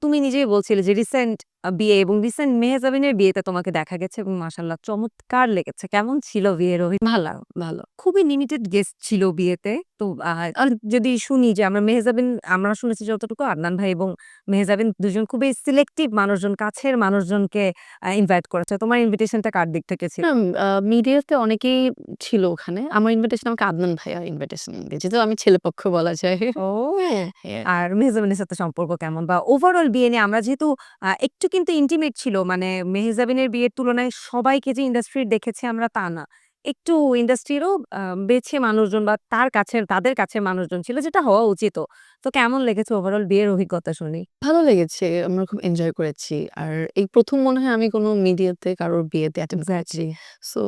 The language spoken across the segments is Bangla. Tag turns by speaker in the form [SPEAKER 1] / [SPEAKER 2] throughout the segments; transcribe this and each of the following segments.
[SPEAKER 1] তুমি নিজেই বলছিলে যে রিসেন্ট বিয়ে এবং রিসেন্ট মেহজাবিনের বিয়েতে তোমাকে দেখা গেছে এবং মাশাআল্লাহ চমৎকার লেগেছে। কেমন ছিল বিয়ের
[SPEAKER 2] ভালো, ভালো।
[SPEAKER 1] খুবই লিমিটেড গেস্ট ছিল বিয়েতে। তো আর যদি শুনি যে আমরা শুনেছি যতটুকু আদনান ভাই এবং মেহজাবিন ২ জন খুবই সিলেক্টিভ মানুষজন, কাছের মানুষজনকে ইনভাইট করেছে। তোমার ইনভিটেশনটা কার দিক থেকে ছিল?
[SPEAKER 2] না মিডিয়াতে অনেকেই ছিল ওখানে। আমার ইনভিটেশন আমাকে আদনান ভাইয়া ইনভিটেশন দিয়েছে। তো আমি ছেলেপক্ষ বলা যায়।
[SPEAKER 1] ও!
[SPEAKER 2] হ্যাঁ।
[SPEAKER 1] আর মেহজাবিনের সাথে সম্পর্ক কেমন? বা ওভারঅল বিয়ে নিয়ে আমরা যেহেতু একটু কিন্তু ইন্টিমেট ছিল মানে মেহজাবিনের বিয়ের তুলনায় সবাইকে যে ইন্ডাস্ট্রির দেখেছি আমরা তা না। একটু ইন্ডাস্ট্রিরও বেছে মানুষজন বা তাদের কাছের মানুষজন ছিল যেটা হওয়া উচিতও। তো কেমন লেগেছে ওভারঅল বিয়ের অভিজ্ঞতা শুনি?
[SPEAKER 2] ভালো লেগেছে। আমরা খুব এনজয় করেছি। আর এই ১ম মনে হয় আমি কোনো মিডিয়াতে কারোর বিয়েতে অ্যাটেন্ড করেছি।
[SPEAKER 1] এক্সাক্টলি।
[SPEAKER 2] সো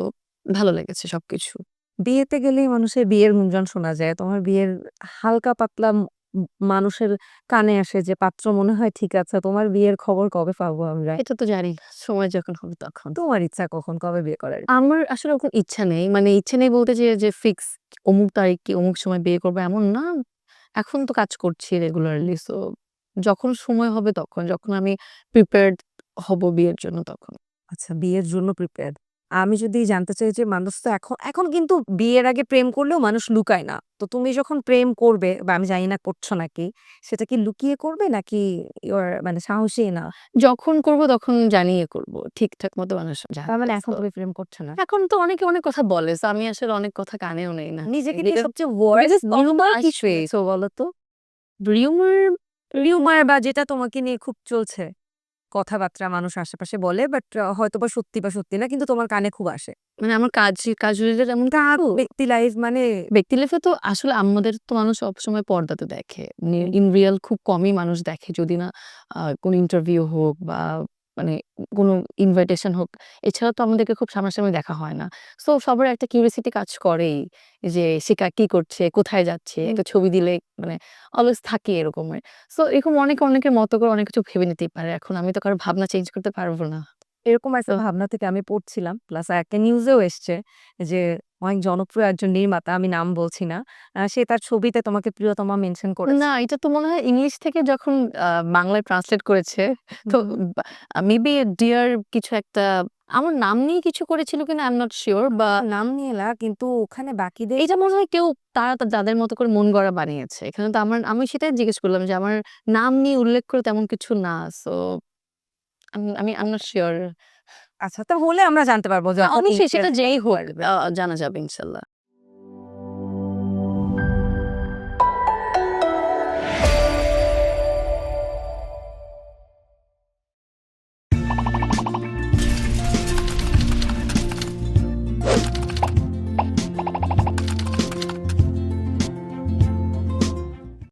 [SPEAKER 2] ভালো লেগেছে সবকিছু।
[SPEAKER 1] বিয়েতে গেলেই মানুষের বিয়ের গুঞ্জন শোনা যায়। তোমার বিয়ের হালকা পাতলা মানুষের কানে আসে যে পাত্র মনে হয় ঠিক আছে। তোমার বিয়ের খবর কবে পাবো আমরা?
[SPEAKER 2] এটা তো জানি। সময় যখন হবে তখন।
[SPEAKER 1] তোমার ইচ্ছা কখন কবে বিয়ে করার?
[SPEAKER 2] আমার আসলে ওরকম ইচ্ছা নেই। মানে ইচ্ছে নেই বলতে যে ফিক্স অমুক তারিখ কি অমুক সময় বিয়ে করব এমন না। এখন তো কাজ করছি রেগুলারলি। সো যখন সময় হবে তখন। যখন আমি প্রিপেয়ার্ড হব বিয়ের জন্য তখন।
[SPEAKER 1] আচ্ছা, বিয়ের জন্য প্রিপেয়ার্ড। আমি যদি জানতে চাই যে মানুষ তো এখন কিন্তু বিয়ের আগে প্রেম করলেও মানুষ লুকায় না। তো তুমি যখন প্রেম করবে বা আমি জানি না করছো নাকি, সেটা কি লুকিয়ে করবে নাকি মানে সাহসী না?
[SPEAKER 2] যখন করব তখন জানিয়ে করব। ঠিকঠাক মতো মানুষ
[SPEAKER 1] তার
[SPEAKER 2] জানবে।
[SPEAKER 1] মানে এখন
[SPEAKER 2] সো
[SPEAKER 1] তুমি প্রেম করছো না?
[SPEAKER 2] এখন তো অনেকে অনেক কথা বলে। সো আমি আসলে অনেক কথা কানেও নেই না।
[SPEAKER 1] নিজেকে নিয়ে
[SPEAKER 2] বিকজ
[SPEAKER 1] সবচেয়ে ওয়ার্স্ট
[SPEAKER 2] বিকজ কথা তো
[SPEAKER 1] রিউমার কি
[SPEAKER 2] আসবে।
[SPEAKER 1] শুনেছো বলো তো?
[SPEAKER 2] রিউমার
[SPEAKER 1] রিউমার বা যেটা তোমাকে নিয়ে খুব চলছে। কথাবার্তা মানুষ আশেপাশে বলে বাট হয়তোবা সত্যি বা সত্যি না কিন্তু তোমার কানে খুব আসে।
[SPEAKER 2] মানে আমার কাজ রিলেটেড এমন
[SPEAKER 1] কার
[SPEAKER 2] কিছু
[SPEAKER 1] ব্যক্তি লাইফ মানে
[SPEAKER 2] ব্যক্তি লাইফে তো আসলে আমাদের তো মানুষ সবসময় পর্দাতে দেখে।
[SPEAKER 1] হুম,
[SPEAKER 2] ইন রিয়াল খুব কমই মানুষ দেখে। যদি না কোনো ইন্টারভিউ হোক বা মানে কোনো ইনভাইটেশন হোক। এছাড়া তো আমাদেরকে খুব সামনাসামনি দেখা হয় না। সো সবার একটা কিউরিওসিটি কাজ করেই যে সে কি করছে, কোথায় যাচ্ছে,
[SPEAKER 1] হুম।
[SPEAKER 2] একটা ছবি দিলে মানে অলওয়েজ থাকে এরকমের। সো এরকম অনেকের মতো করে অনেক কিছু ভেবে নিতেই পারে। এখন আমি তো কারো ভাবনা চেঞ্জ করতে পারব না।
[SPEAKER 1] এরকম
[SPEAKER 2] তো
[SPEAKER 1] একটা ভাবনা থেকে আমি পড়ছিলাম। প্লাস একটা নিউজেও এসছে যে অনেক জনপ্রিয় একজন নির্মাতা, আমি নাম বলছি না। সে তার ছবিতে তোমাকে প্রিয়তমা মেনশন
[SPEAKER 2] না,
[SPEAKER 1] করেছে।
[SPEAKER 2] এটা তো মনে হয় ইংলিশ থেকে যখন বাংলায় ট্রান্সলেট করেছে,
[SPEAKER 1] হুম,
[SPEAKER 2] তো
[SPEAKER 1] হুম।
[SPEAKER 2] বা মেবি ডিয়ার কিছু একটা আমার নাম নিয়ে কিছু করেছিল কিনা আই এম নট সিউর বা
[SPEAKER 1] নাম নিয়ে না কিন্তু ওখানে বাকিদের
[SPEAKER 2] এটা মনে হয় কেউ তারা যাদের মতো করে মন গড়া বানিয়েছে। এখানে তো আমি সেটাই জিজ্ঞেস করলাম যে আমার নাম নিয়ে উল্লেখ করে তেমন কিছু না। So I am not sure.
[SPEAKER 1] আচ্ছা তো হলে আমরা জানতে পারবো যখন
[SPEAKER 2] অবশ্যই
[SPEAKER 1] ইন্ডিয়ার
[SPEAKER 2] সেটা যেই হোক
[SPEAKER 1] আসবে।
[SPEAKER 2] জানা যাবে ইনশাল্লাহ।